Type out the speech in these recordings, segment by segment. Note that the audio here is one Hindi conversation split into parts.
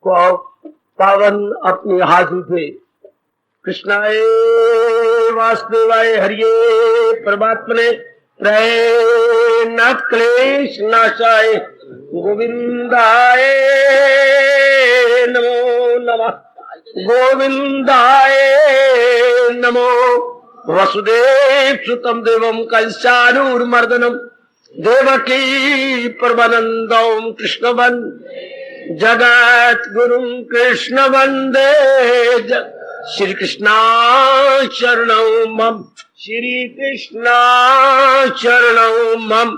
को पावन अपने हाथ उठे। कृष्णाय वासुदेवाय हरिये परमात्मने प्रय न क्लेश नाशाय गोविंदाय नमो नमः। गोविंदाय नमो। वसुदेव सुतम देवम कंसानूरमर्दनम देवकी परमानंदम कृष्ण वंदे जगत गुरु कृष्ण वंदे श्री कृष्णा शरणौ मम। श्री कृष्णा शरणौ मम।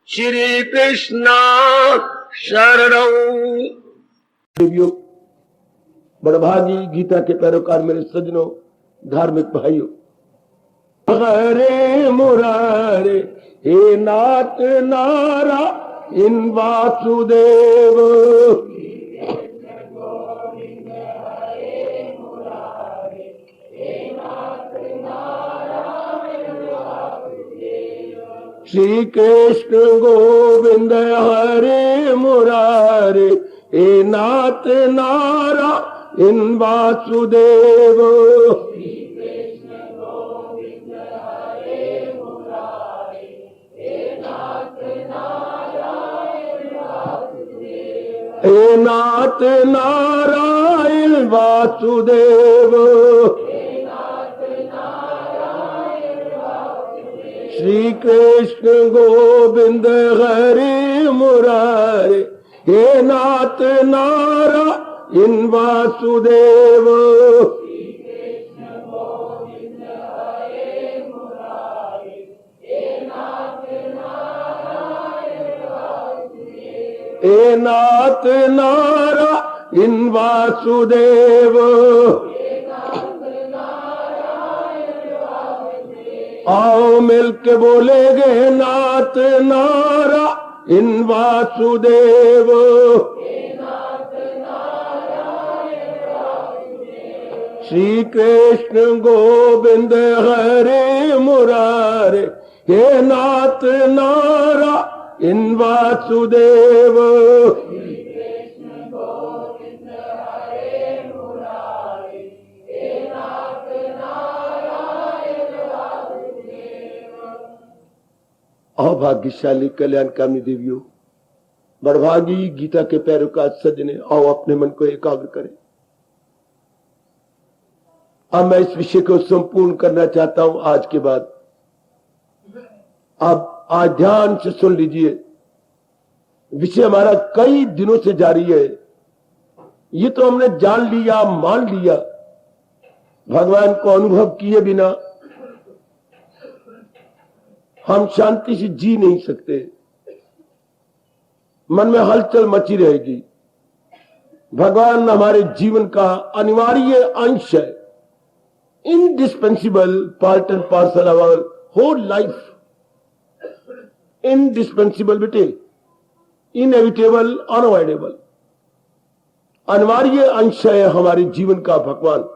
श्री कृष्णा शरणौ। देवियों, बड़भागी गीता के पैरोकार मेरे सज्जनों, धार्मिक भाइयों, हरे मुरारे हे नाथ नारायण वासुदेव। श्री कृष्ण गोविंद हरे मुरारे हे नाथ नारायण वासुदेव। हे नाथ नारायण वासुदेव। श्री कृष्ण गोविंद हरे मुरारे हे नाथ नारायण वासुदेव। हे नाथ नारायण वासुदेव। आओ मिलके बोलेगे नाथ नारायण वासुदेव। श्री कृष्ण गोविंद हरे मुरारे हे नाथ नारायण वासुदेव। अभाग्यशाली कल्याणकामी देवियों, बड़भागी गीता के पैरोकार सज्जने, आओ अपने मन को एकाग्र करें। अब मैं इस विषय को संपूर्ण करना चाहता हूं आज के बाद। आप आज ध्यान से सुन लीजिए। विषय हमारा कई दिनों से जारी है। ये तो हमने जान लिया, मान लिया, भगवान को अनुभव किए बिना हम शांति से जी नहीं सकते। मन में हलचल मची रहेगी। भगवान हमारे जीवन का अनिवार्य अंश है, indispensable part and parcel of our whole life. Indispensable बेटे, इनएविटेबल, अनअवॉइडेबल, अनिवार्य अंश है हमारे जीवन का भगवान।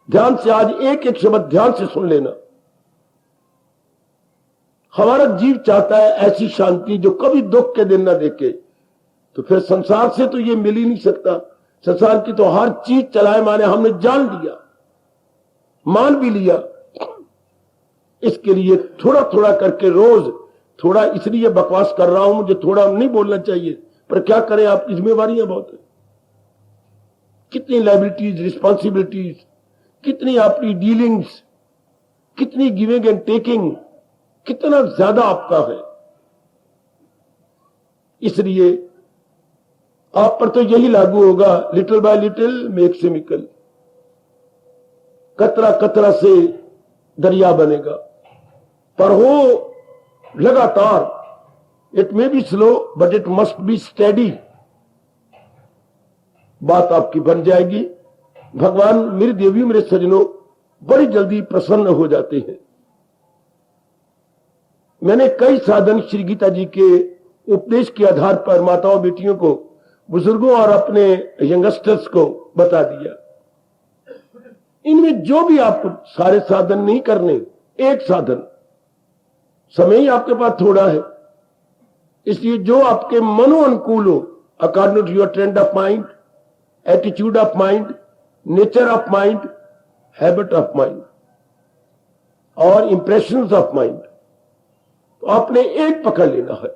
ध्यान से आज एक एक शब्द ध्यान से सुन लेना। हमारा जीव चाहता है ऐसी शांति जो कभी दुख के दिन ना देखे। तो फिर संसार से तो ये मिल ही नहीं सकता। संसार की तो हर चीज चलाए माने हमने जान लिया, मान भी लिया। इसके लिए थोड़ा थोड़ा करके रोज थोड़ा, इसलिए बकवास कर रहा हूं, मुझे थोड़ा नहीं बोलना चाहिए, पर क्या करें, आप जिम्मेवारियां बहुत है। कितनी लायबिलिटीज, रिस्पॉन्सिबिलिटीज, कितनी आपकी डीलिंग्स, कितनी गिविंग एंड टेकिंग, कितना ज्यादा आपका है। इसलिए आप पर तो यही लागू होगा, little by little makes a miracle. कतरा कतरा से दरिया बनेगा, पर हो लगातार। It may be slow but it must be steady. बात आपकी बन जाएगी। भगवान, मेरी देवियों, मेरे सज्जनों, बड़ी जल्दी प्रसन्न हो जाते हैं। मैंने कई साधन श्री गीता जी के उपदेश के आधार पर माताओं, बेटियों को, बुजुर्गों और अपने यंगस्टर्स को बता दिया। इनमें जो भी आपको सारे साधन नहीं करने, एक साधन, समय ही आपके पास थोड़ा है, इसलिए जो आपके मनो अनुकूल हो according to your trend of mind, attitude of mind, nature of mind, habit of mind और इंप्रेशंस ऑफ माइंड। तो आपने एक पकड़ लेना है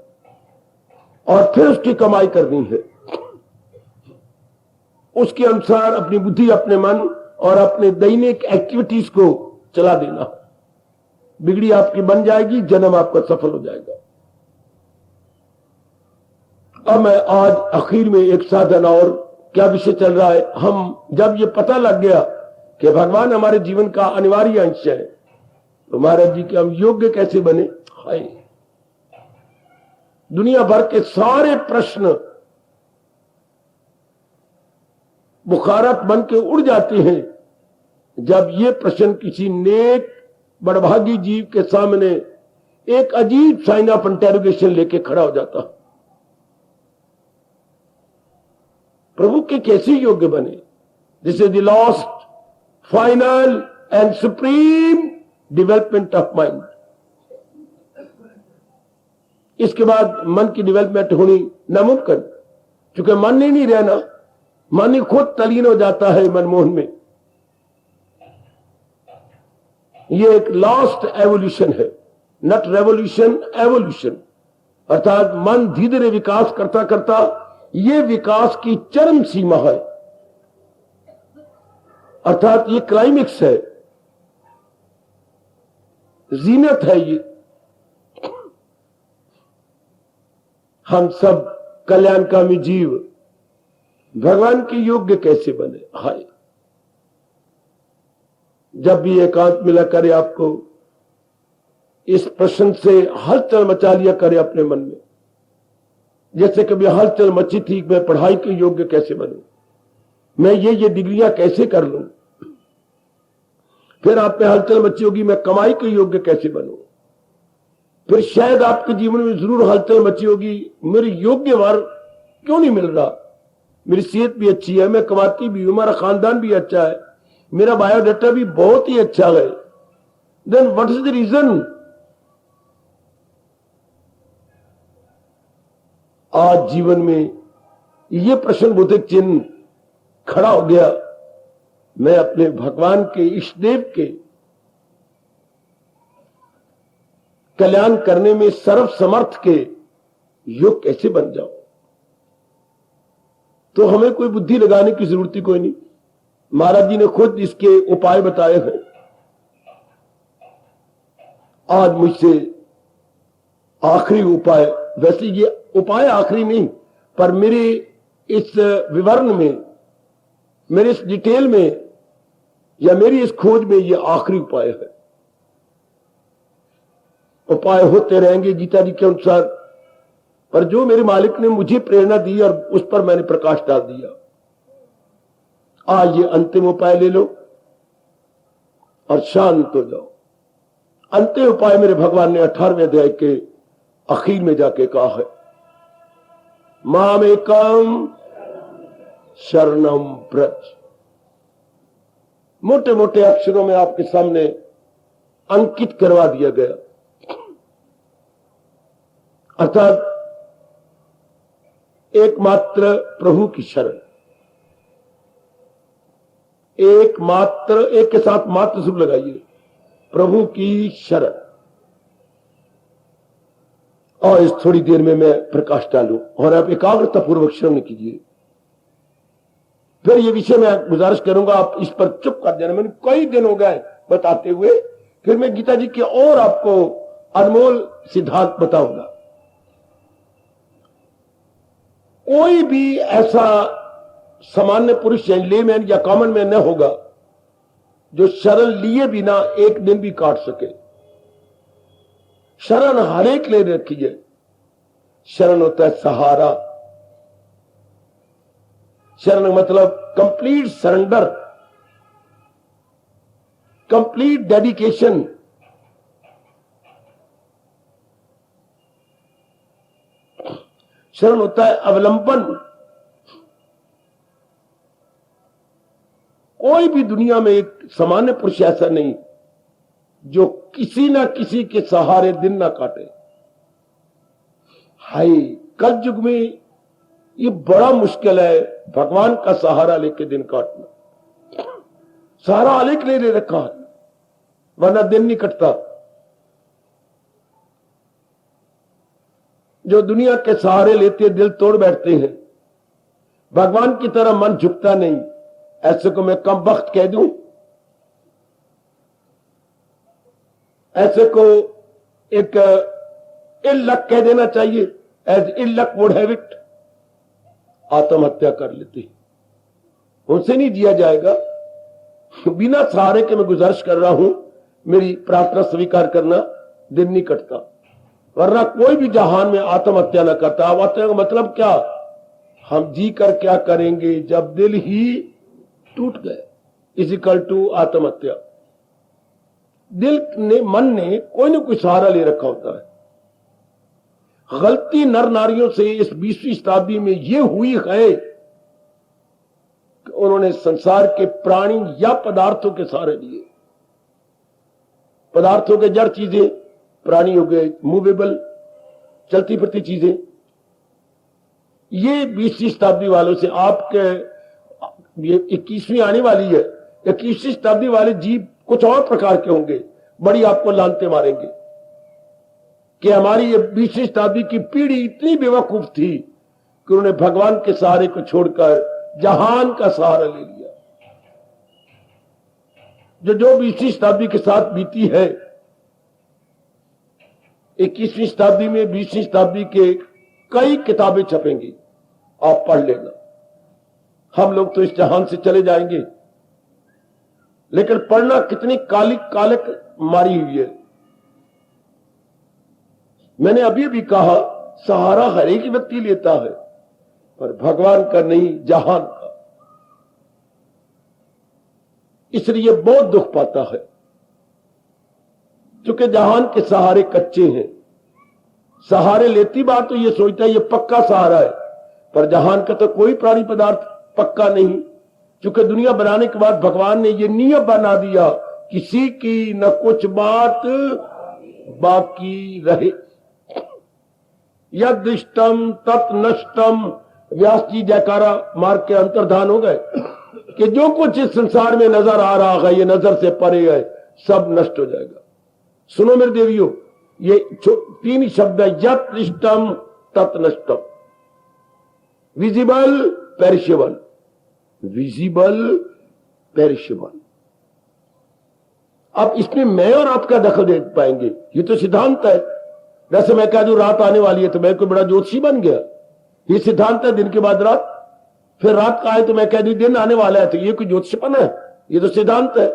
और फिर उसकी कमाई करनी है। उसके अनुसार अपनी बुद्धि, अपने मन और अपने दैनिक एक्टिविटीज को चला देना है। बिगड़ी आपकी बन जाएगी, जन्म आपका सफल हो जाएगा। अब मैं आज आखिर में एक साधन और क्या विषय चल रहा है, हम जब ये पता लग गया कि भगवान हमारे जीवन का अनिवार्य अंश है, तो महाराज जी के हम योग्य कैसे बने। हाय, दुनिया भर के सारे प्रश्न बुखारत बन के उड़ जाते हैं जब ये प्रश्न किसी नेक बड़भागी जीव के सामने एक अजीब साइन ऑफ इंटेरोगेशन लेके खड़ा हो जाता। प्रभु के कैसे योग्य बने। This is the last final and supreme development of mind. इसके बाद मन की डेवलपमेंट होनी नामुमकिन, क्योंकि मन ही नहीं रहना, मन ही खुद तलीन हो जाता है मनमोहन में। ये एक लास्ट एवोल्यूशन है, नॉट रेवोल्यूशन, एवोल्यूशन। अर्थात मन धीरे धीरे विकास करता करता ये विकास की चरम सीमा है, अर्थात ये क्लाइमेक्स है, जीनत है ये। हम सब कल्याणकामी जीव भगवान के योग्य कैसे बने। हाय, जब भी एकांत मिला करे आपको इस प्रश्न से हलचल मचा लिया करे अपने मन में, जैसे कभी हलचल मची थी, मैं पढ़ाई के योग्य कैसे बनूं, मैं ये डिग्रियां कैसे कर लूं। फिर आप में हलचल मची होगी, मैं कमाई के योग्य कैसे बनूं। फिर शायद आपके जीवन में जरूर हलचल मची होगी, मेरे योग्य वर क्यों नहीं मिल रहा, मेरी सेहत भी अच्छी है, मैं कमाती भी हूं, हमारा खानदान भी अच्छा है, मेरा बायोडाटा भी बहुत ही अच्छा है। Then what is the reason. आज जीवन में ये प्रश्न बोधक चिन्ह खड़ा हो गया, मैं अपने भगवान के इष्ट देव के कल्याण करने में सर्वसमर्थ के योग कैसे बन जाऊं। तो हमें कोई बुद्धि लगाने की जरूरत ही कोई नहीं, महाराज जी ने खुद इसके उपाय बताए हैं। आज मुझसे आखिरी उपाय, वैसे ये उपाय आखिरी नहीं, पर मेरे इस विवरण में, मेरे इस डिटेल में या मेरी इस खोज में ये आखिरी उपाय है। उपाय होते रहेंगे गीता जी के अनुसार, पर जो मेरे मालिक ने मुझे प्रेरणा दी और उस पर मैंने प्रकाश डाल दिया। आज ये अंतिम उपाय ले लो और शांत हो जाओ। अंतिम उपाय मेरे भगवान ने 18वें अध्याय के आखिर में जाके कहा है, मामेकम शरणम व्रज। मोटे मोटे अक्षरों में आपके सामने अंकित करवा दिया गया, अर्थात एकमात्र प्रभु की शरण। एकमात्र, एक के साथ मात्र शुभ लगाइए, प्रभु की शरण। और इस थोड़ी देर में मैं प्रकाश डालूं और आप एकाग्रता पूर्वक श्रवण कीजिए। फिर ये विषय मैं गुजारिश करूंगा, आप इस पर चुप कर देना। मैंने कई दिन हो गए बताते हुए, फिर मैं गीता जी के और आपको अनमोल सिद्धांत बताऊंगा। कोई भी ऐसा सामान्य पुरुष या लेमैन या कॉमन मैन न होगा जो शरण लिए बिना एक दिन भी काट सके। शरण हर एक ले रखी है। शरण होता है सहारा। शरण मतलब कंप्लीट सरेंडर, कंप्लीट डेडिकेशन। शरण होता है अवलंबन। कोई भी दुनिया में एक सामान्य पुरुष ऐसा नहीं जो किसी ना किसी के सहारे दिन ना काटे। हाय, कल युग में ये बड़ा मुश्किल है भगवान का सहारा लेके दिन काटना। सहारा आलेख नहीं ले रखा है, वरना दिन नहीं कटता। जो दुनिया के सहारे लेते दिल तोड़ बैठते हैं, भगवान की तरह मन झुकता नहीं। ऐसे को मैं कम वक्त कह दूं, ऐसे को एक इल लक कह देना चाहिए, as ill luck would have it, आत्महत्या कर लेते हैं। उनसे नहीं जिया जाएगा। बिना सहारे के मैं गुजारिश कर रहा हूं, मेरी प्रार्थना स्वीकार करना, दिन नहीं कटता। वरना कोई भी जहान में आत्महत्या न करता। आत्महत्या का मतलब क्या? हम जी कर क्या करेंगे जब दिल ही टूट गए, इजिकल टू आत्महत्या। दिल ने, मन ने कोई ना कोई सहारा ले रखा होता है। गलती नर नारियों से इस 20वीं शताब्दी में यह हुई है कि उन्होंने संसार के प्राणी या पदार्थों के सहारे लिए। पदार्थों के जड़ चीजें, प्राणी हो गए मूवेबल, चलती फिरती चीजें। ये 20वीं शताब्दी वालों से आपके, ये 21वीं आने वाली है, 21वीं शताब्दी वाले जीव कुछ और प्रकार के होंगे, बड़ी आपको लानते मारेंगे कि हमारी ये 20वीं शताब्दी की पीढ़ी इतनी बेवकूफ थी कि उन्होंने भगवान के सहारे को छोड़कर जहान का सहारा ले लिया। जो 20वीं शताब्दी के साथ बीती है, 21वीं शताब्दी में 20वीं शताब्दी के कई किताबें छपेंगी, आप पढ़ लेना। हम लोग तो इस जहान से चले जाएंगे, लेकिन पढ़ना कितनी कालिक मारी हुई है। मैंने अभी भी कहा, सहारा हर एक व्यक्ति लेता है, पर भगवान का नहीं, जहान का। इसलिए बहुत दुख पाता है, क्योंकि जहान के सहारे कच्चे हैं। सहारे लेती बात तो ये सोचता है ये पक्का सहारा है, पर जहान का तो कोई प्राणी पदार्थ पक्का नहीं, क्योंकि दुनिया बनाने के बाद भगवान ने ये नियम बना दिया, किसी की न कुछ बात बाकी रहे। यदिष्टम तत् नष्टम। व्यास जी जयकारा मार के अंतर्धान हो गए कि जो कुछ इस संसार में नजर आ रहा है, ये नजर से परे है, सब नष्ट हो जाएगा। सुनो मेरे देवियों, ये 3 शब्द है, यदिष्टम तत् नष्टम। Visible, perishable, visible, perishable. अब इसमें मैं और आपका दखल दे पाएंगे? ये तो सिद्धांत है। वैसे मैं कह दूं रात आने वाली है तो मैं कोई बड़ा ज्योतिषी बन गया? ये सिद्धांत है, दिन के बाद रात, फिर रात का आए तो मैं कह दूं दिन आने वाला है, तो ये कोई ज्योतिषपन है? ये तो सिद्धांत है।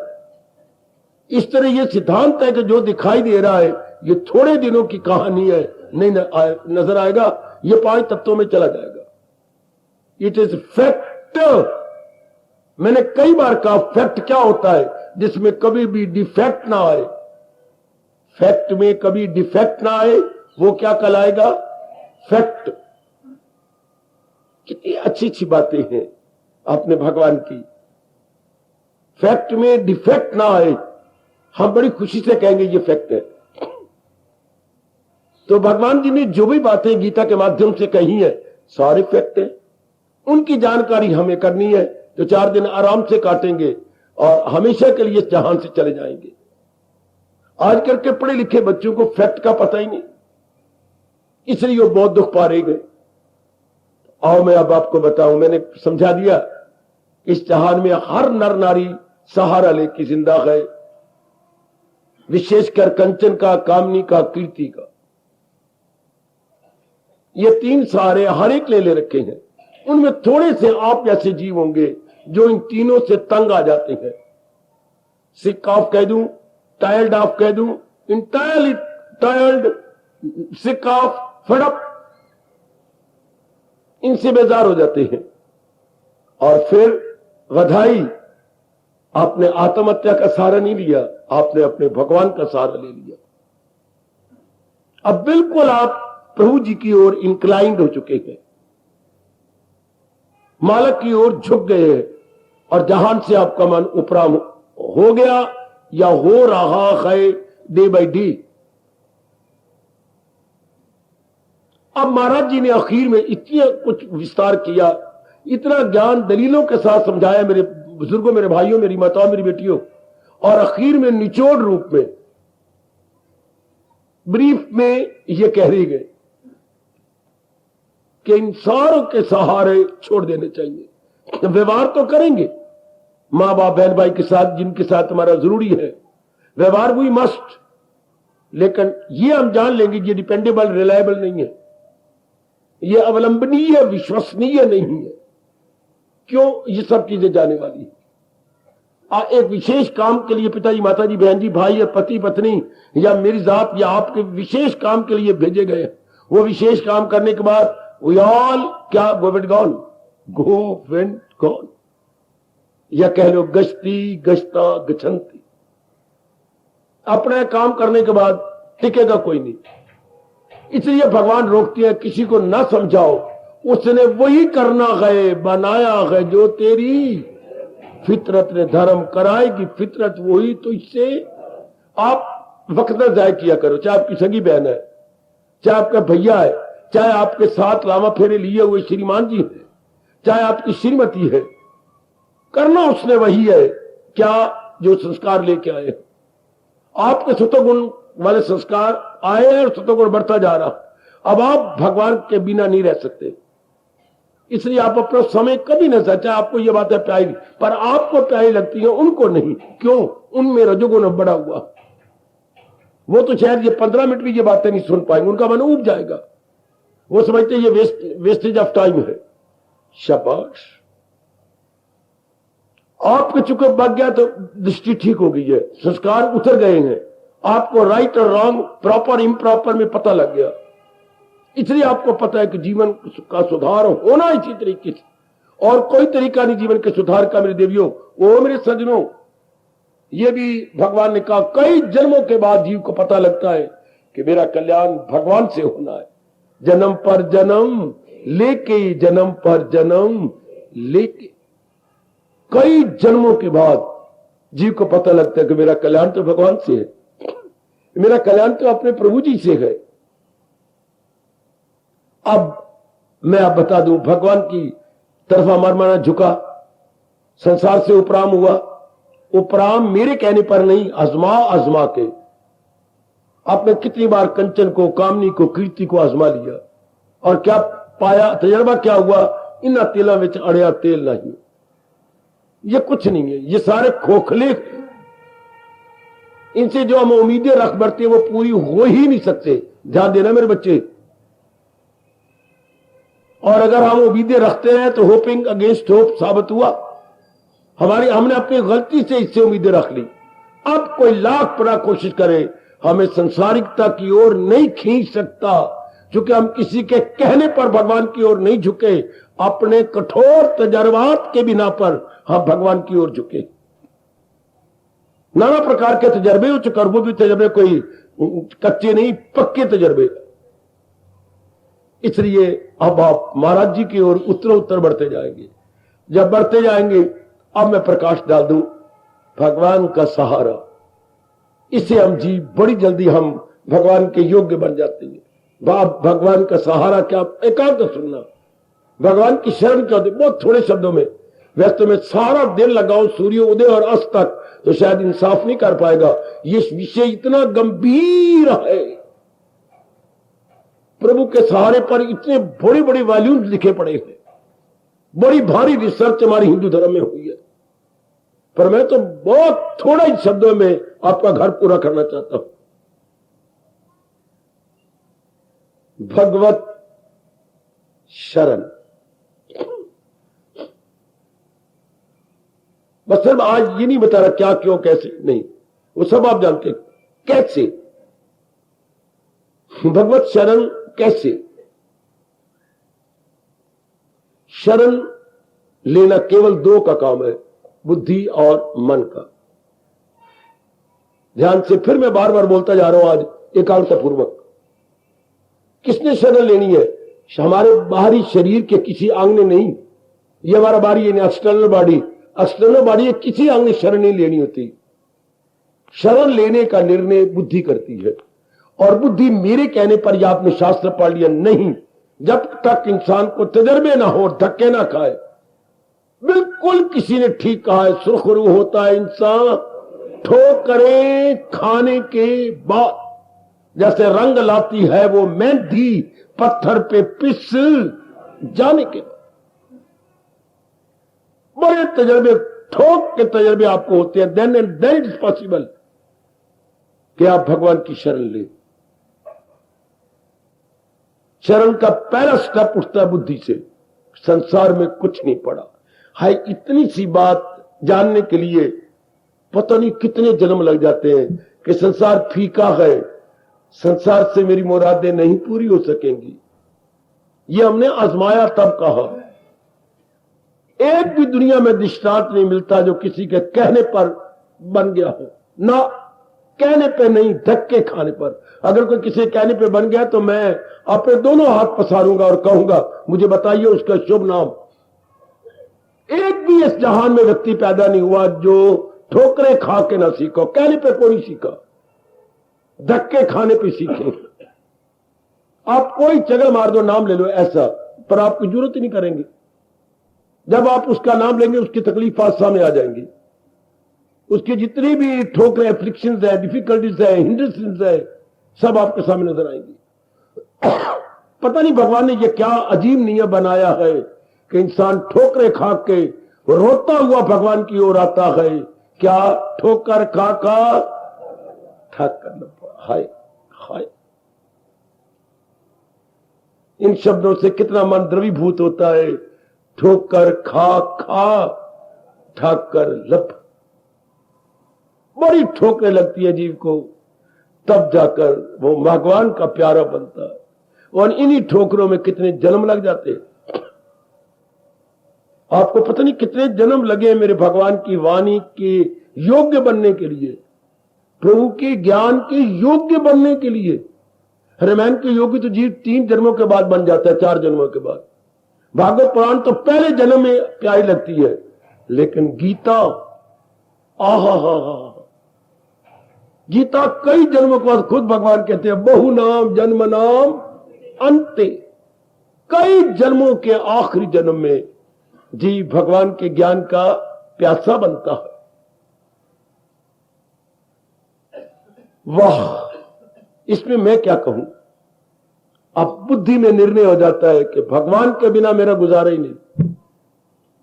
इस तरह ये सिद्धांत है कि जो दिखाई दे रहा है ये थोड़े दिनों की कहानी है, नहीं नजर आएगा, ये 5 तत्वों में चला जाएगा। It is fact. मैंने कई बार कहा, फैक्ट क्या होता है? जिसमें कभी भी डिफेक्ट ना आए। फैक्ट में कभी डिफेक्ट ना आए, वो क्या कहलाएगा? फैक्ट। कितनी अच्छी अच्छी बातें हैं आपने भगवान की। फैक्ट में डिफेक्ट ना आए, हम बड़ी खुशी से कहेंगे ये फैक्ट है। तो भगवान जी ने जो भी बातें गीता के माध्यम से कही है, सारे फैक्ट है। उनकी जानकारी हमें करनी है तो 4 दिन आराम से काटेंगे और हमेशा के लिए जहान से चले जाएंगे। आजकल के पढ़े लिखे बच्चों को फैक्ट का पता ही नहीं, इसलिए वो बहुत दुख पा रहे गए। आओ मैं अब आपको बताऊं, मैंने समझा दिया, इस जहान में हर नर नारी सहारा लेके जिंदा है, विशेषकर कंचन का, कामनी का, कीर्ति का। ये 3 सहारे हर एक ले रखे हैं। उनमें थोड़े से आप ऐसे जीव होंगे जो इन तीनों से तंग आ जाते हैं। सिक ऑफ कह दूं, टायर्ड ऑफ कह दूं, entirely tired, sick of, fed up, इनसे बेजार हो जाते हैं। और फिर बधाई, आपने आत्महत्या का सहारा नहीं लिया, आपने अपने भगवान का सहारा ले लिया। अब बिल्कुल आप प्रभु जी की ओर इंक्लाइंड हो चुके हैं, मालक की ओर झुक गए हैं, और जहान से आपका मन उपराम हो गया या हो रहा है डे बाय डे। अब महाराज जी ने आखिर में इतना कुछ विस्तार किया, इतना ज्ञान दलीलों के साथ समझाया मेरे बुजुर्गों, मेरे भाइयों, मेरी माताओं, मेरी बेटियों, और आखिर में निचोड़ रूप में ब्रीफ में ये कह रही गए कि इन सारों के सहारे छोड़ देने चाहिए। तो व्यवहार तो करेंगे माँ बाप बहन भाई के साथ, जिनके साथ हमारा जरूरी है, व्यवहार भी मस्ट, लेकिन ये हम जान लेंगे ये डिपेंडेबल, रिलायबल नहीं है, ये अवलंबनीय, विश्वसनीय नहीं है। क्यों? ये सब चीजें जाने वाली है। एक विशेष काम के लिए पिताजी, माताजी, बहन जी, भाई या पति पत्नी या मेरी जात या आपके विशेष काम के लिए भेजे गए, वो विशेष काम करने के बाद वी ऑल क्या गो वेंट गॉन, या कह लो गश्ती गश्ता गच्छन्ति। अपना काम करने के बाद टिकेगा कोई नहीं, इसलिए भगवान रोकते हैं किसी को ना समझाओ, उसने वही करना है, बनाया है जो तेरी फितरत ने धर्म कराएगी। फितरत वही, तो इससे आप वक्त न जाय किया करो, चाहे आपकी सगी बहन है, चाहे आपका भैया है, चाहे आपके साथ लावा फेरे लिए हुए श्रीमान जी है, चाहे आपकी श्रीमती है, करना उसने वही है क्या जो संस्कार लेके आए। आपके सतोगुण वाले संस्कार आए हैं और सतोगुण बढ़ता जा रहा। अब आप भगवान के बिना नहीं रह सकते, इसलिए आप अपना समय कभी न चाहे आपको ये बातें प्यारी, पर आपको प्यारी लगती है, उनको नहीं। क्यों? उनमें रजोगुण बढ़ा हुआ, वो तो शायद ये 15 मिनट भी ये बातें नहीं सुन पाएंगे, उनका मन उब जाएगा, वो समझते ये वेस्टेज ऑफ टाइम है। शाबाश, आपके चुके बग गया तो दृष्टि ठीक हो गई है, संस्कार उतर गए हैं, आपको राइट और रॉन्ग, प्रॉपर इम्प्रॉपर में पता लग गया, इसलिए आपको पता है कि जीवन का सुधार होना इसी तरीके से, और कोई तरीका नहीं जीवन के सुधार का मेरे देवियों। वो मेरे सज्जनों, ये भी भगवान ने कहा कई जन्मों के बाद जीव को पता लगता है कि मेरा कल्याण भगवान से होना है। जन्म पर जन्म लेके, जन्म पर जन्म लेके, कई जन्मों के बाद जीव को पता लगता है कि मेरा कल्याण तो भगवान से है, मेरा कल्याण तो अपने प्रभु जी से है। अब मैं आप बता दूं, भगवान की तरफ हमारा मन झुका, संसार से उपराम हुआ। उपराम मेरे कहने पर नहीं, आजमा के आपने कितनी बार कंचन को, कामनी को, कीर्ति को आजमा लिया, और क्या पाया? तजर्बा क्या हुआ? इन तेलों में अड़िया तेल नहीं, ये कुछ नहीं है, ये सारे खोखले, इनसे जो हम उम्मीदें रख बढ़ते वो पूरी हो ही नहीं सकते। ध्यान देना मेरे बच्चे, और अगर हम उम्मीदें रखते हैं तो होपिंग अगेंस्ट होप साबित हुआ। हमने अपनी गलती से इससे उम्मीदें रख ली। अब कोई लाख परा कोशिश करे, हमें संसारिकता की ओर नहीं खींच सकता, क्योंकि हम किसी के कहने पर भगवान की ओर नहीं झुके, अपने कठोर तजर्बात के बिना पर हम भगवान की ओर झुके। नाना प्रकार के तजर्बे हो चुके, वो भी तजर्बे कोई कच्चे नहीं, पक्के तजर्बे। इसलिए अब आप महाराज जी की ओर उत्तर बढ़ते जाएंगे। जब बढ़ते जाएंगे, अब मैं प्रकाश डाल दूं, भगवान का सहारा, इससे हम जी बड़ी जल्दी हम भगवान के योग्य बन जाते हैं। भगवान का सहारा क्या? एकांत सुनना, भगवान की शरण क्या होती? बहुत थोड़े शब्दों में, वैसे मैं सारा दिन लगाऊं सूर्योदय और अस्त तक तो शायद इंसाफ नहीं कर पाएगा। ये विषय इतना गंभीर है, प्रभु के सहारे पर इतने बड़े बड़े वॉल्यूम्स लिखे पड़े हैं, बड़ी भारी रिसर्च हमारी हिंदू धर्म में हुई है, पर मैं तो बहुत थोड़ा ही शब्दों में आपका घर पूरा करना चाहता हूं। भगवत शरण, बस सिर्फ आज ये नहीं बता रहा क्या, क्यों, कैसे, नहीं, वो सब आप जानते हैं। कैसे भगवत शरण? कैसे शरण लेना? केवल दो का काम है, बुद्धि और मन का। ध्यान से, फिर मैं बार बार बोलता जा रहा हूं आज एकाग्रता पूर्वक। किसने शरण लेनी है? हमारे बाहरी शरीर के किसी अंग ने नहीं, ये हमारा बाहरी एक्सटर्नल बॉडी, एक्सटर्नल बॉडी किसी अंग ने शरण नहीं लेनी होती। शरण लेने का निर्णय बुद्धि करती है, और बुद्धि मेरे कहने पर या आपने शास्त्र पढ़ लिया, नहीं। जब तक इंसान को तजर्बे ना हो, धक्के ना खाए। बिल्कुल किसी ने ठीक कहा है, सुरखरू होता है इंसान ठोकरें खाने के बाद। जैसे रंग लाती है वो मेहंदी पत्थर पे पिस जाने के बाद। बड़े तजर्बे, ठोक के तजर्बे आपको होते हैं। Then and then is possible कि आप भगवान की शरण ले। शरण का पहला स्टेप उठता है बुद्धि से। संसार में कुछ नहीं पड़ा है। इतनी सी बात जानने के लिए पता नहीं कितने जन्म लग जाते हैं कि संसार फीका है, संसार से मेरी मुरादें नहीं पूरी हो सकेंगी। ये हमने आजमाया तब कहा। एक भी दुनिया में दृष्टांत नहीं मिलता जो किसी के कहने पर बन गया हो, ना कहने पे नहीं, धक्के खाने पर। अगर कोई किसी कहने पे बन गया तो मैं अपने दोनों हाथ पसारूंगा और कहूंगा मुझे बताइए उसका शुभ नाम। एक भी इस जहान में व्यक्ति पैदा नहीं हुआ जो ठोकरे खा के ना सीखो। कहने पे कोई सीखा, धक्के खाने पे सीखे। आप कोई चगल मार दो, नाम ले लो ऐसा, पर आपकी जरूरत ही नहीं करेंगे। जब आप उसका नाम लेंगे उसकी तकलीफात सामने आ जाएंगी। उसकी जितनी भी ठोकरें, एफ्लिक्शंस है, डिफिकल्टीज है, हिंड्रेंसेस है, सब आपके सामने नजर आएंगी। पता नहीं भगवान ने ये क्या अजीब नियम बनाया है कि इंसान ठोकरे खा के रोता हुआ भगवान की ओर आता है। क्या ठोकर खा का ठक करना। हाय हाय, इन शब्दों से कितना मन द्रवीभूत होता है। ठोकर खा खा ठक्कर लप। बड़ी ठोकरें लगती है जीव को, तब जाकर वो भगवान का प्यारा बनता है। और इन्हीं ठोकरों में कितने जन्म लग जाते हैं। आपको पता नहीं कितने जन्म लगे मेरे भगवान की वाणी के योग्य बनने के लिए, प्रभु के ज्ञान के योग्य बनने के लिए। रामायण के योग्य तो जीव 3 जन्मों के बाद बन जाता है, 4 जन्मों के बाद। भागवत पुराण तो पहले जन्म में प्यारी लगती है, लेकिन गीता, आहा, गीता कई जन्मों के बाद खुद भगवान कहते हैं बहु नाम जन्म नाम अंते। कई जन्मों के आखिरी जन्म में जीव भगवान के ज्ञान का प्यासा बनता है। वाह, इसमें मैं क्या कहूं। अब बुद्धि में निर्णय हो जाता है कि भगवान के बिना मेरा गुजारा ही नहीं।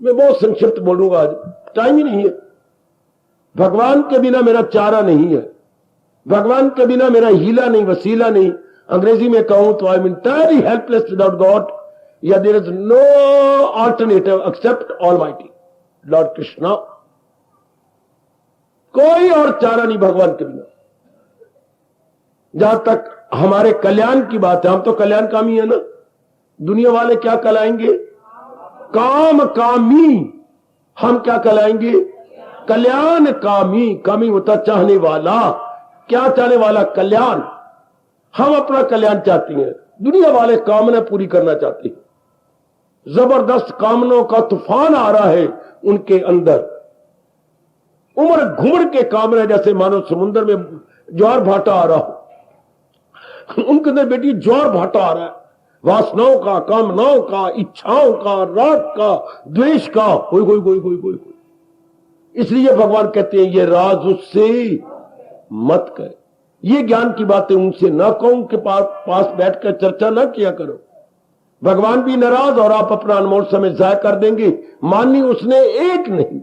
मैं बहुत संक्षिप्त बोलूंगा, आज टाइम ही नहीं है। भगवान के बिना मेरा चारा नहीं है, भगवान के बिना मेरा हीला नहीं, वसीला नहीं। अंग्रेजी में कहूं तो I am entirely helpless without God, या there is no alternative except almighty Lord Krishna. कोई और चारा नहीं भगवान के बिना। जहां तक हमारे कल्याण की बात है, हम तो कल्याणकामी है ना। दुनिया वाले क्या कहलाएंगे? काम कामी। हम क्या कहलाएंगे? कल्याण कामी। कामी होता चाहने वाला। क्या चाहने वाला? कल्याण। हम अपना कल्याण चाहती हैं, दुनिया वाले कामना पूरी करना चाहते हैं। जबरदस्त कामनों का तूफान आ रहा है उनके अंदर। उम्र घुमड़ के कामना, जैसे मानो समुद्र में ज्वार भाटा आ रहा हो, उनके अंदर बेटी ज्वार भाटा आ रहा है। वासनाओं का, कामनाओं का, इच्छाओं का, राग का, द्वेष का, कोई। इसलिए भगवान कहते हैं ये राज उससे मत कर। ये ज्ञान की बातें उनसे ना कहो, उनके पास बैठकर चर्चा ना किया करो। भगवान भी नाराज और आप अपना अनमोल समय जाया कर देंगे। माननी उसने एक नहीं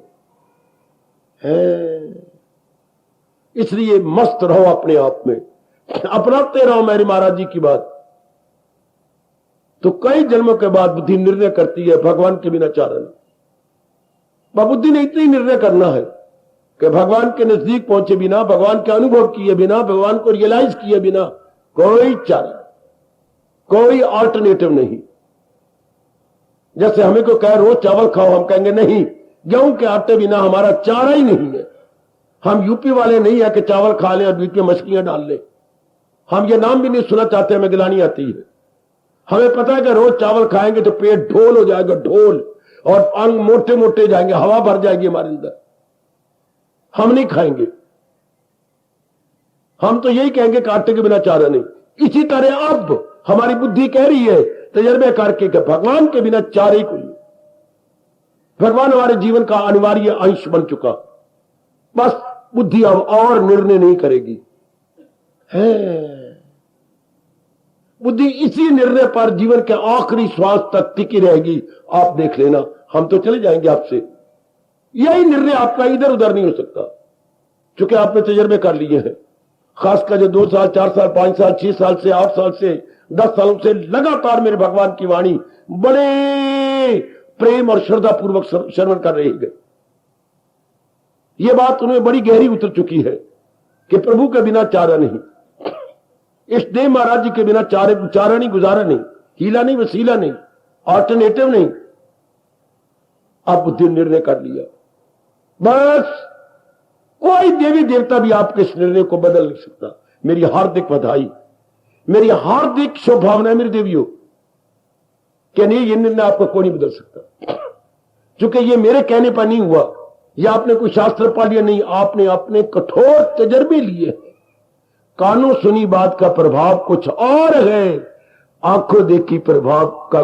है। इसलिए मस्त रहो अपने आप में, अपनाते रहो मेरी महाराज जी की बात। तो कई जन्मों के बाद बुद्धि निर्णय करती है भगवान के बिना चारा नहीं। बुद्धि ने इतनी निर्णय करना है कि भगवान के नजदीक पहुंचे बिना, भगवान के अनुभव किए बिना, भगवान को रियलाइज किए बिना कोई चारा, कोई अल्टरनेटिव नहीं। जैसे हमें को कहे रोज चावल खाओ, हम कहेंगे नहीं, गेहूं के आटे बिना हमारा चारा ही नहीं है। हम यूपी वाले नहीं है कि चावल खा लें और बीच में मछलियां डाल लें। हम ये नाम भी नहीं सुना चाहते, हमें गिलानी आती है। हमें पता है कि रोज चावल खाएंगे तो पेट ढोल हो जाएगा, ढोल, और अंग मोटे मोटे जाएंगे, हवा भर जाएगी हमारे अंदर। हम नहीं खाएंगे। हम तो यही कहेंगे कि आटे के बिना चारा नहीं। इसी तरह अब हमारी बुद्धि कह रही है तजर्बे करके कि भगवान के बिना चारे कोई नहीं। भगवान हमारे जीवन का अनिवार्य अंश बन चुका, बस बुद्धि अब और निर्णय नहीं करेगी है। बुद्धि इसी निर्णय पर जीवन के आखिरी श्वास तक टिकी रहेगी। आप देख लेना, हम तो चले जाएंगे आपसे, यही निर्णय आपका इधर उधर नहीं हो सकता, क्योंकि आपने तजर्बे कर लिए हैं। खासकर जो 2 साल 4 साल 5 साल 6 साल से 8 साल से 10 सालों से लगातार मेरे भगवान की वाणी बड़े प्रेम और श्रद्धा पूर्वक श्रवण कर रहे हैं, यह बात उन्हें बड़ी गहरी उतर चुकी है कि प्रभु के बिना चारा नहीं, इस देव महाराज जी के बिना चारा नहीं, गुजारा नहीं, हीला नहीं, वसीला नहीं, ऑल्टरनेटिव नहीं। आप बुद्धि निर्णय कर लिया, बस कोई देवी देवता भी आपके इस निर्णय को बदल नहीं सकता। मेरी हार्दिक बधाई, मेरी हार्दिक शुभकामनाएं मेरी देवियों, कि नहीं ये निर्णय आपको कोई नहीं बदल सकता, क्योंकि ये मेरे कहने पर नहीं हुआ, या आपने कोई शास्त्र पढ़ लिया नहीं, आपने अपने कठोर तजर्बे लिए। कानों सुनी बात का प्रभाव कुछ और है, आंखों देखी प्रभाव का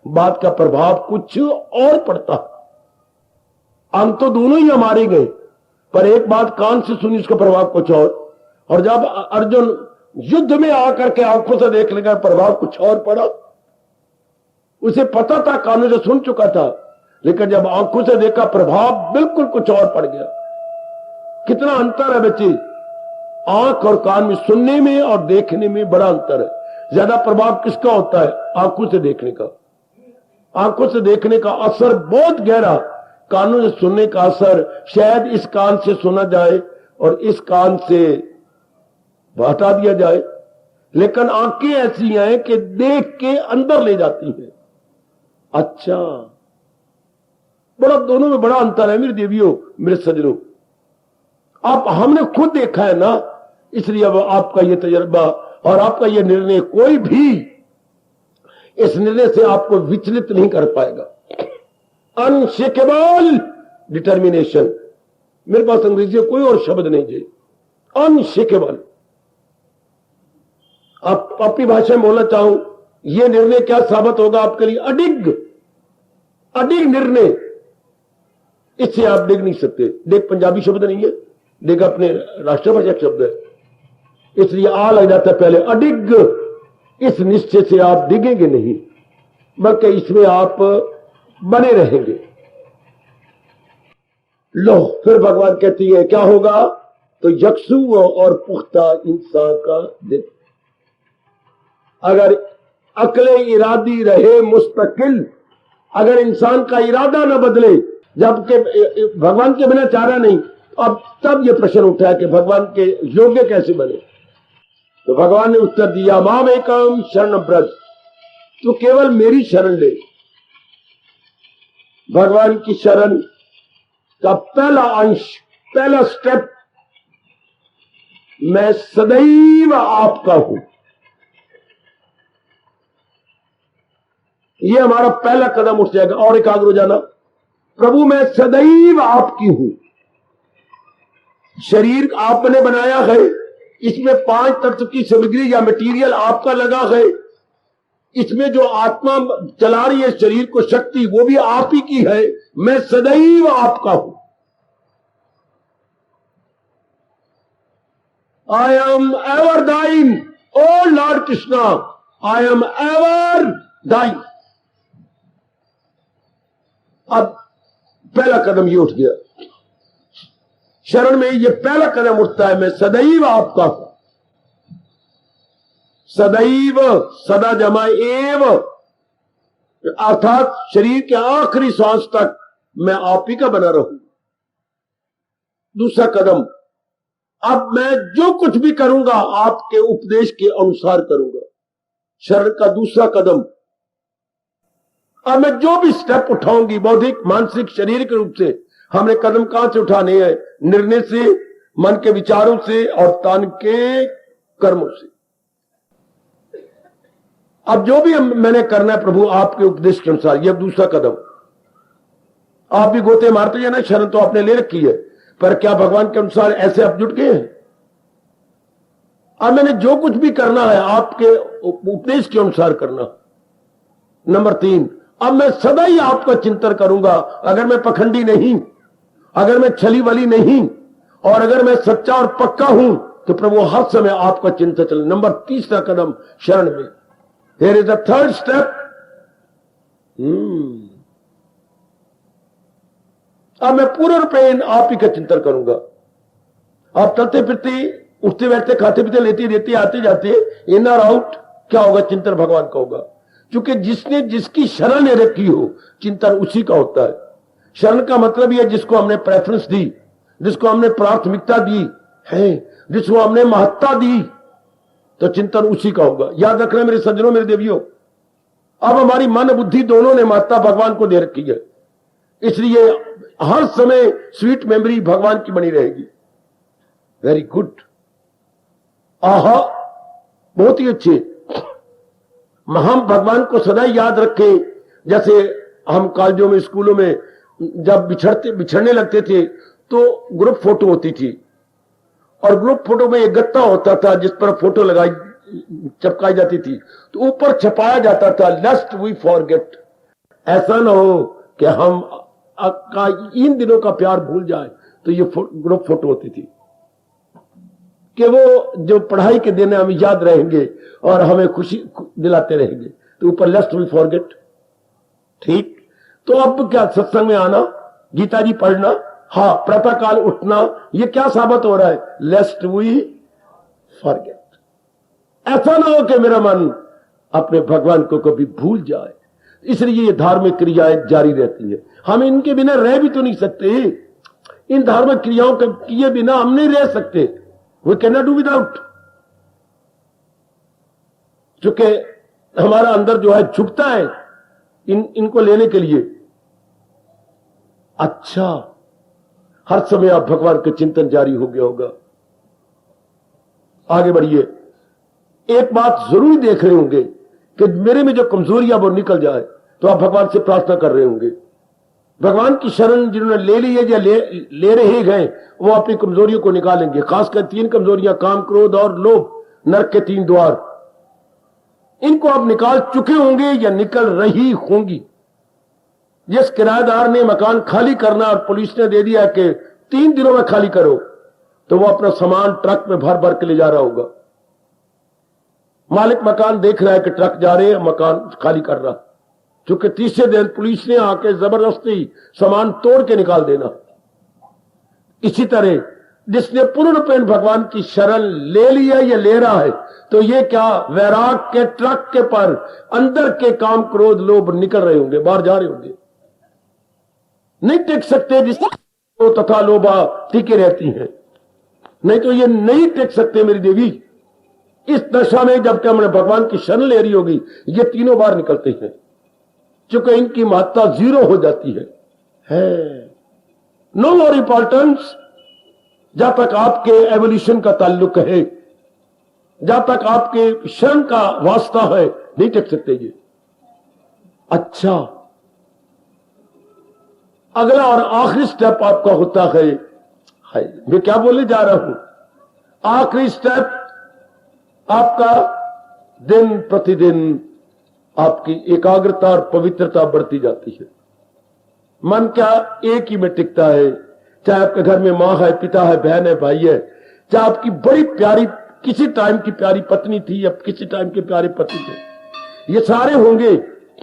बात का प्रभाव कुछ और पड़ता। अंग तो दोनों ही हमारे गए, पर एक बात कान से सुनी उसका प्रभाव कुछ और जब अर्जुन युद्ध में आकर के आंखों से देख लेगा प्रभाव कुछ और पड़ा। उसे पता था, कानों से सुन चुका था, लेकिन जब आंखों से देखा प्रभाव बिल्कुल कुछ और पड़ गया। कितना अंतर है बच्चे, आंख और कान में, सुनने में और देखने में बड़ा अंतर है। ज्यादा प्रभाव किसका होता है? आंखों से देखने का। आंखों से देखने का असर बहुत गहरा, कानों से सुनने का असर शायद इस कान से सुना जाए और इस कान से हटा दिया जाए, लेकिन आंखें ऐसी हैं कि देख के अंदर ले जाती हैं। अच्छा, बड़ा दोनों में बड़ा अंतर है मेरी देवियों, मेरे सजनों। आप हमने खुद देखा है ना, इसलिए अब आपका ये तजर्बा और आपका ये निर्णय, कोई भी इस निर्णय से आपको विचलित नहीं कर पाएगा। अनशेकेबल डिटर्मिनेशन, मेरे पास अंग्रेजी में कोई और शब्द नहीं जी, अनशेकेबल। आप अपनी भाषा में बोलना चाहूं, यह निर्णय क्या साबित होगा आपके लिए? अडिग निर्णय, इससे आप डिग नहीं सकते। डिग पंजाबी शब्द नहीं है, डिग अपने राष्ट्रभाषा शब्द है, इसलिए आ लग जाता है पहले। अडिग, इस निश्चय से आप डिगेंगे नहीं, बल्कि इसमें आप बने रहेंगे। लो, फिर भगवान कहती है क्या होगा? तो यकसू और पुख्ता इंसान का दिन, अगर अकले इरादी रहे मुस्तकिल, अगर इंसान का इरादा न बदले, जबकि भगवान के बिना चारा नहीं, अब तब यह प्रश्न उठा है कि भगवान के योग्य कैसे बने? तो भगवान ने उत्तर दिया, माम एकम शरण ब्रज, तो केवल मेरी शरण ले। भगवान की शरण का पहला अंश, पहला स्टेप, मैं सदैव आपका हूं। यह हमारा पहला कदम उठ जाएगा और एकाग्र हो जाना। प्रभु मैं सदैव आपकी हूं। शरीर आपने बनाया है, इसमें 5 तत्व की सामग्री या मटेरियल आपका लगा है, इसमें जो आत्मा चला रही है शरीर को, शक्ति, वो भी आप ही की है। मैं सदैव आपका हूं। आई am ever thine, O Lord Krishna, I am ever thine. अब पहला कदम ये उठ गया, शरण में ये पहला कदम उठता है, मैं सदैव आपका हूं। सदैव, सदा जमा एव, अर्थात शरीर के आखिरी सांस तक मैं आप ही का बना रहूं। दूसरा कदम, अब मैं जो कुछ भी करूंगा आपके उपदेश के अनुसार करूंगा। शरण का दूसरा कदम, अब मैं जो भी स्टेप उठाऊंगी, बौद्धिक, मानसिक, शारीरिक रूप से, हमने कदम कहां से उठाने हैं? निर्णय से, मन के विचारों से और तन के कर्मों से। अब जो भी मैंने करना है प्रभु आपके उपदेश के अनुसार, यह दूसरा कदम। आप भी गोते मारते हैं ना, शरण तो आपने ले रखी है, पर क्या भगवान के अनुसार ऐसे आप जुट गए हैं? अब मैंने जो कुछ भी करना है आपके उपदेश के अनुसार करना। नंबर 3, अब मैं सदा ही आपका चिंतन करूंगा। अगर मैं पखंडी नहीं, अगर मैं छली वली नहीं, और अगर मैं सच्चा और पक्का हूं, तो प्रभु हर समय आपका चिंतन चले। नंबर 3 कदम शरण में। Here is the third step. अब मैं पूर्ण रूपेण आप ही का चिंतन करूंगा। आप चलते फिरते, उठते बैठते, खाते पीते, लेते देते, आते जाते, इन और आउट, क्या होगा? चिंतन भगवान का होगा। क्योंकि जिसने जिसकी शरण ले रखी हो, चिंतन उसी का होता है। शरण का मतलब यह जिसको हमने प्रेफरेंस दी, जिसको हमने प्राथमिकता दी है, जिसको हमने महत्ता दी, तो चिंतन उसी का होगा। याद रखना मेरे सज्जनों, मेरे देवियों, अब हमारी मन बुद्धि दोनों ने महत्ता भगवान को दे रखी है, इसलिए हर समय स्वीट मेमोरी भगवान की बनी रहेगी। वेरी गुड, आहा, बहुत ही अच्छे। हम भगवान को सदा याद रखें। जैसे हम कॉलेजों में, स्कूलों में जब बिछड़ने लगते थे तो ग्रुप फोटो होती थी, और ग्रुप फोटो में एक गत्ता होता था जिस पर फोटो लगाई चिपकाई जाती थी, तो ऊपर छपाया जाता था लेस्ट वी फॉरगेट। ऐसा ना हो कि हम इन दिनों का प्यार भूल जाए। तो ये ग्रुप फोटो होती थी कि वो जो पढ़ाई के दिन हम याद रहेंगे और हमें खुशी दिलाते रहेंगे। तो ऊपर लेस्ट वी फॉरगेट। ठीक, तो अब क्या सत्संग में आना, गीता जी पढ़ना, हाँ, प्रातःकाल उठना, ये क्या साबित हो रहा है? लेस्ट वी फॉरगेट। ऐसा ना हो कि मेरा मन अपने भगवान को कभी भूल जाए। इसलिए ये धार्मिक क्रियाएं जारी रहती है। हम इनके बिना रह भी तो नहीं सकते। इन धार्मिक क्रियाओं के किए बिना हम नहीं रह सकते। We can not do without. चूंकि हमारा अंदर जो है झुकता है इनको लेने के लिए। अच्छा, हर समय आप भगवान का चिंतन जारी हो गया होगा। आगे बढ़िए। एक बात जरूर देख रहे होंगे कि मेरे में जो कमजोरियां वो निकल जाए, तो आप भगवान से प्रार्थना कर रहे होंगे। भगवान की शरण जिन्होंने ले ली है या ले रहे गए, वो अपनी कमजोरियों को निकालेंगे। खासकर 3 कमजोरियां, काम, क्रोध और लोभ, नरक के 3 द्वार, इनको आप निकाल चुके होंगे या निकल रही होंगी। जिस किराएदार ने मकान खाली करना और पुलिस ने दे दिया कि 3 दिनों में खाली करो, तो वो अपना सामान ट्रक में भर भर के ले जा रहा होगा। मालिक मकान देख रहा है कि ट्रक जा रहे हैं, मकान खाली कर रहा, क्योंकि 3 दिन पुलिस ने आके जबरदस्ती सामान तोड़ के निकाल देना। इसी तरह जिसने पूर्ण रूपेण भगवान की शरण ले लिया या ले रहा है, तो ये क्या वैराग के ट्रक के पर अंदर के काम, क्रोध, लोभ निकल रहे होंगे, बाहर जा रहे होंगे। नहीं टिक सकते जिस तथा लोभा टिके रहती हैं, नहीं तो ये नहीं टिक सकते मेरी देवी। इस दशा में जब हमने भगवान की शरण ले रही होगी, ये तीनों बार निकलते हैं, क्योंकि इनकी महत्ता 0 हो जाती है। नो मोर इंपॉर्टेंस। जब तक आपके एवोल्यूशन का ताल्लुक है, जब तक आपके शरण का वास्ता है, नहीं टिक सकते ये। अच्छा, अगला और आखिरी स्टेप आपका होता है, मैं क्या बोलने जा रहा हूं, आखिरी स्टेप आपका दिन प्रतिदिन आपकी एकाग्रता और पवित्रता बढ़ती जाती है। मन क्या एक ही में टिकता है, चाहे आपके घर में मां है, पिता है, बहन है, भाई है, चाहे आपकी बड़ी प्यारी किसी टाइम की प्यारी पत्नी थी या किसी टाइम के प्यारे पति थे, ये सारे होंगे,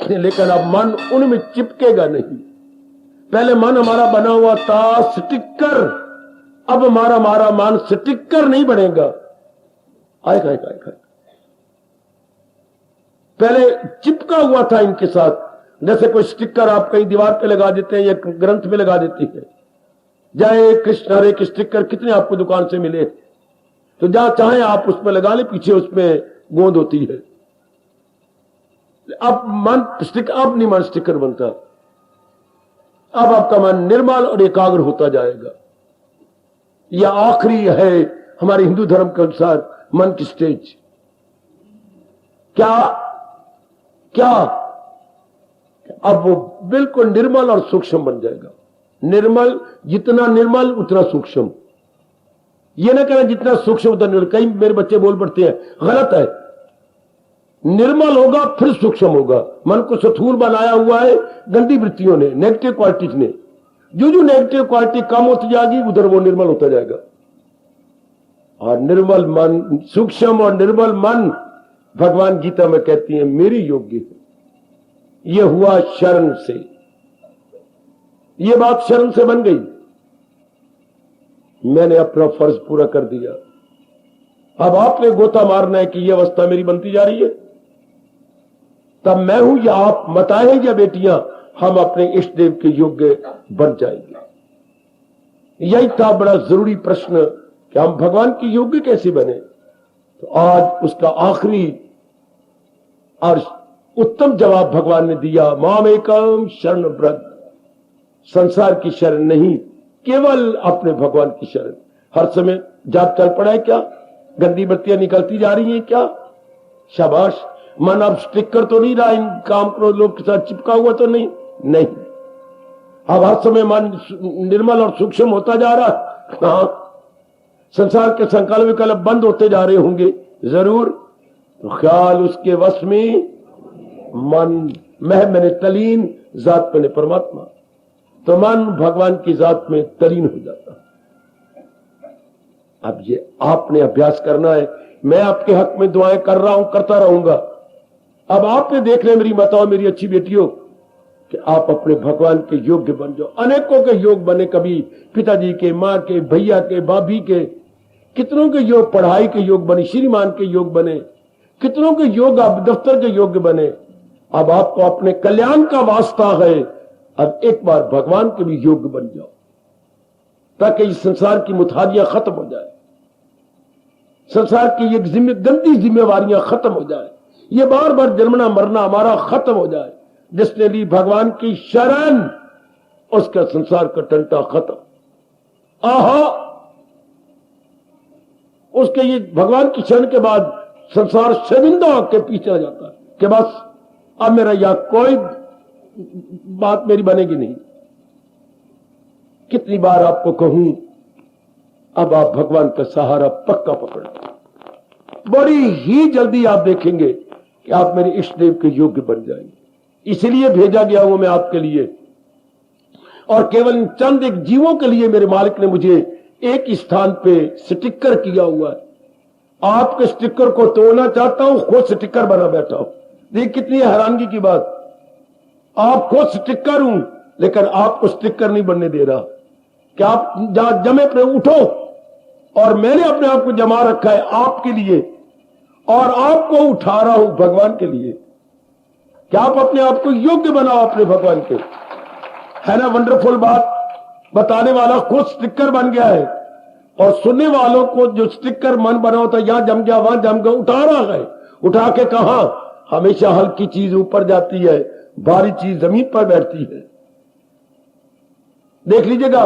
लेकिन अब मन उनमें चिपकेगा नहीं। पहले मन हमारा बना हुआ था स्टिकर, अब हमारा मन स्टिकर नहीं बनेगा। आएगा। पहले चिपका हुआ था इनके साथ, जैसे कोई स्टिकर आप कहीं दीवार पे लगा देते हैं या ग्रंथ में लगा देती है। जय कृष्ण हरे के स्टिकर कितने आपको दुकान से मिले, तो जहां चाहे आप उसमें लगा ले, पीछे उसमें गोंद होती है। अब मन स्टिकर, अब नहीं मन स्टिकर बनता। अब आपका मन निर्मल और एकाग्र होता जाएगा। यह आखिरी है हमारे हिंदू धर्म के अनुसार मन की स्टेज। क्या अब वो बिल्कुल निर्मल और सूक्ष्म बन जाएगा। निर्मल, जितना निर्मल उतना सूक्ष्म। ये ना कहना जितना सूक्ष्म उतना निर्मल। कई मेरे बच्चे बोल पड़ते हैं, गलत है। निर्मल होगा फिर सूक्ष्म होगा। मन को स्थूल बनाया हुआ है गंदी वृत्तियों ने, नेगेटिव क्वालिटीज ने। जो जो नेगेटिव क्वालिटी कम होती जाएगी उधर वो निर्मल होता जाएगा। और निर्मल मन, सूक्ष्म और निर्मल मन, भगवान गीता में कहती है मेरी योग्य है। ये हुआ शरण से, ये बात शरण से बन गई। मैंने अपना फर्ज पूरा कर दिया। अब आपने गोता मारना है कि यह अवस्था मेरी बनती जा रही है, तब मैं हूं या आप, माताएं या बेटियां, हम अपने इष्ट देव के योग्य बन जाएंगे। यही था बड़ा जरूरी प्रश्न कि हम भगवान के योग्य कैसे बने। तो आज उसका आखिरी और उत्तम जवाब भगवान ने दिया, माम एकम शरण व्रत। संसार की शरण नहीं, केवल अपने भगवान की शरण। हर समय जाप चल पड़ा है क्या? गंदी बत्तियां निकलती जा रही हैं क्या? शाबाश। मन अब स्टिकर तो नहीं रहा, इन काम क्रोध लोग के साथ चिपका हुआ तो नहीं। अब हर समय मन निर्मल और सूक्ष्म होता जा रहा। हाँ, संसार के संकल्प विकल्प बंद होते जा रहे होंगे जरूर। तो ख्याल उसके वश में, मन मैंने तलीन, जात मैंने परमात्मा। तो मन भगवान की जात में तलीन हो जाता। अब ये आपने अभ्यास करना है। मैं आपके हक में दुआएं कर रहा हूं, करता रहूंगा। अब आपने देख ले मेरी माताओं, मेरी अच्छी बेटियों, कि आप अपने भगवान के योग्य बन जाओ। अनेकों के योग बने, कभी पिताजी के, माँ के, भैया के, भाभी के, कितनों के योग पढ़ाई के योग बने, श्रीमान के योग बने, कितनों के योग आप दफ्तर के योग्य बने। अब आपको अपने कल्याण का वास्ता है। अब एक बार भगवान के भी योग्य बन जाओ, ताकि इस संसार की मुठारियां खत्म हो जाए, संसार की ये गंदी जिम्मेवारियां खत्म हो जाए, ये बार बार जन्मना मरना हमारा खत्म हो जाए। जिसने ली भगवान की शरण, उसका संसार का टंटा खत्म। आहा, उसके ये भगवान की शरण के बाद संसार शर्मिंदा के पीछे आ जाता है कि बस अब मेरा यहां कोई बात मेरी बनेगी नहीं। कितनी बार आपको कहूं, अब आप भगवान का सहारा पक्का पकड़ो। बड़ी ही जल्दी आप देखेंगे कि आप मेरे इष्ट देव के योग्य बन जाएंगे। इसलिए भेजा गया हूं मैं आपके लिए, और केवल चंद एक जीवों के लिए मेरे मालिक ने मुझे एक स्थान पे स्टिकर किया हुआ है। आपके स्टिकर को तोड़ना चाहता हूं, खुद स्टिकर बना बैठा हूं। देखिए कितनी हैरानगी की बात। आप खुद स्टिकर हूं, लेकिन आपको स्टिकर नहीं बनने दे रहा कि आप जहां जमे पे उठो। और मैंने अपने आप को जमा रखा है आपके लिए, और आपको उठा रहा हूं भगवान के लिए। क्या आप अपने आप को योग्य बनाओ अपने भगवान के। है ना वंडरफुल बात। बताने वाला खुद स्टिकर बन गया है, और सुनने वालों को जो स्टिकर मन बना होता, यहां जम गया वहां जम गया, उठा रहा है। उठा के कहा, हमेशा हल्की चीज ऊपर जाती है, भारी चीज जमीन पर बैठती है। देख लीजिएगा,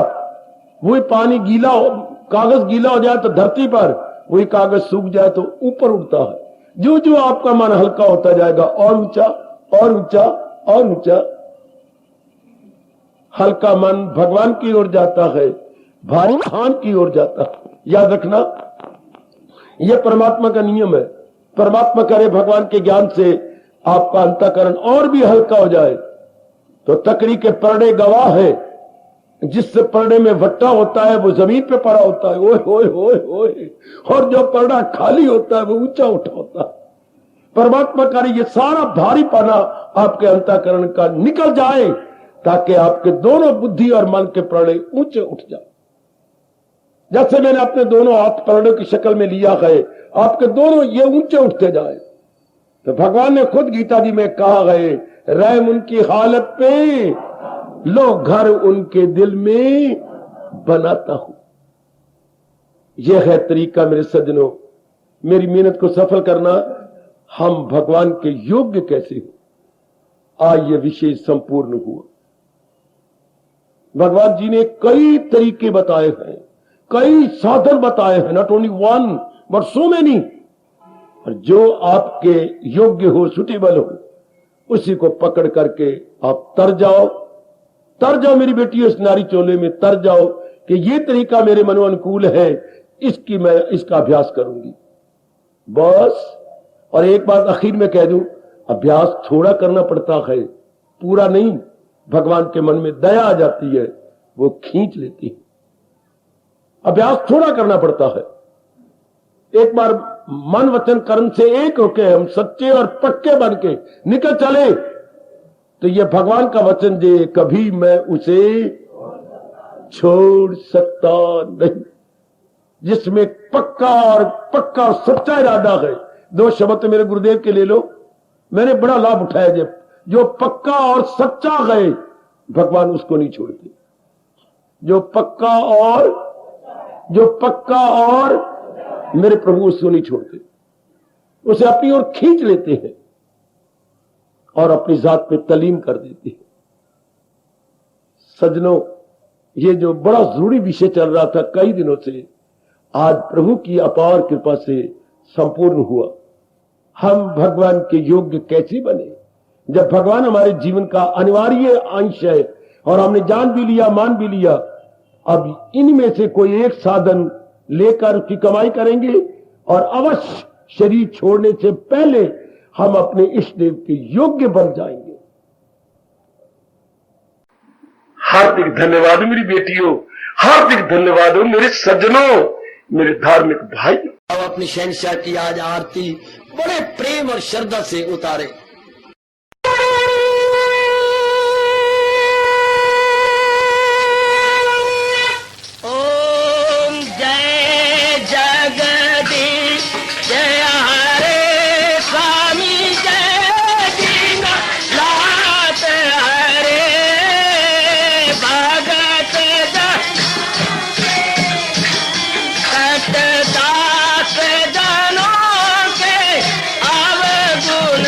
वही पानी गीला हो, कागज गीला हो जाए तो धरती पर, वही कागज सूख जाए तो ऊपर उठता है। जो जो आपका मन हल्का होता जाएगा, और ऊंचा और ऊंचा और ऊंचा, हल्का मन भगवान की ओर जाता है, भारी खान की ओर जाता है। याद रखना, यह परमात्मा का नियम है। परमात्मा करे भगवान के ज्ञान से आपका अंतःकरण और भी हल्का हो जाए, तो तकड़ी के परड़े गवाह है। जिससे परड़े में भट्टा होता है वो जमीन पे पड़ा होता है, ओए होए होए होए, और जो परड़ा खाली होता है वो ऊंचा उठा होता है। परमात्मा करे ये सारा भारी पना आपके अंतःकरण का निकल जाए, ताकि आपके दोनों बुद्धि और मन के परड़े ऊंचे उठ जाए। जैसे मैंने अपने दोनों हाथ परड़ों की शक्ल में लिया है, आपके दोनों ये ऊंचे उठते जाए। तो भगवान ने खुद गीता जी में कहा है, रहम उनकी हालत पे, लो घर उनके दिल में बनाता हूं। यह है तरीका मेरे सज्जनों, मेरी मेहनत को सफल करना। हम भगवान के योग्य कैसे हो, आज यह विषय संपूर्ण हुआ। भगवान जी ने कई तरीके बताए हैं, कई साधन बताए हैं, not only one but so many. और जो आपके योग्य हो, सुटेबल हो, उसी को पकड़ करके आप तर जाओ मेरी बेटी, इस नारी चोले में तर जाओ कि ये तरीका मेरे मनो अनुकूल है, इसका अभ्यास करूंगी बस। और एक बात आखिर में कह दूं, अभ्यास थोड़ा करना पड़ता है, पूरा नहीं। भगवान के मन में दया आ जाती है, वो खींच लेती है। अभ्यास थोड़ा करना पड़ता है। एक बार मन वचन कर्म से एक होके हम सच्चे और पक्के बन के निकल चले तो ये भगवान का वचन दे, कभी मैं उसे छोड़ सकता नहीं। जिसमें पक्का और सच्चा इरादा है। दो शब्द मेरे गुरुदेव के ले लो, मैंने बड़ा लाभ उठाया। जो पक्का और सच्चा है भगवान उसको नहीं छोड़ते। जो पक्का और मेरे प्रभु उसको नहीं छोड़ते, उसे अपनी ओर खींच लेते हैं और अपनी जात पे तलीम कर देते हैं। सज्जनों, ये जो बड़ा जरूरी विषय चल रहा था कई दिनों से, आज प्रभु की अपार कृपा से संपूर्ण हुआ। हम भगवान के योग्य कैसे बने? जब भगवान हमारे जीवन का अनिवार्य अंश है और हमने जान भी लिया, मान भी लिया, अब इनमें से कोई एक साधन लेकर उसकी कमाई करेंगे और अवश्य शरीर छोड़ने से पहले हम अपने इष्ट देव के योग्य बन जाएंगे। हार्दिक धन्यवाद मेरी बेटियों, हार्दिक धन्यवाद हो मेरे सज्जनों, मेरे धार्मिक भाई। अब अपनी शहंशाह की आज आरती बड़े प्रेम और श्रद्धा से उतारे। ओम जय जगदीश जय हरे स्वामी जय दीना लात हरे भगत दास जनों के अवगुण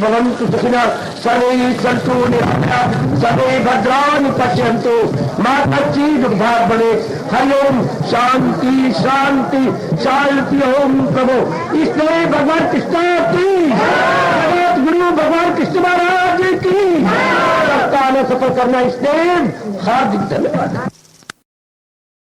भवन्तु सुखिनः सर्वे सन्तु निरामयाः सर्वे भद्राणि पश्यन्तु मां कश्चित् दुर्भाग् बने। हरि ओम शांति शांति शांति। ओम प्रभु इसलिए भगवान कृष्ण की जगत गुरु भगवान कृष्ण महाराज की सप्ताह में सफल करना इसलिए हार्दिक धन्यवाद।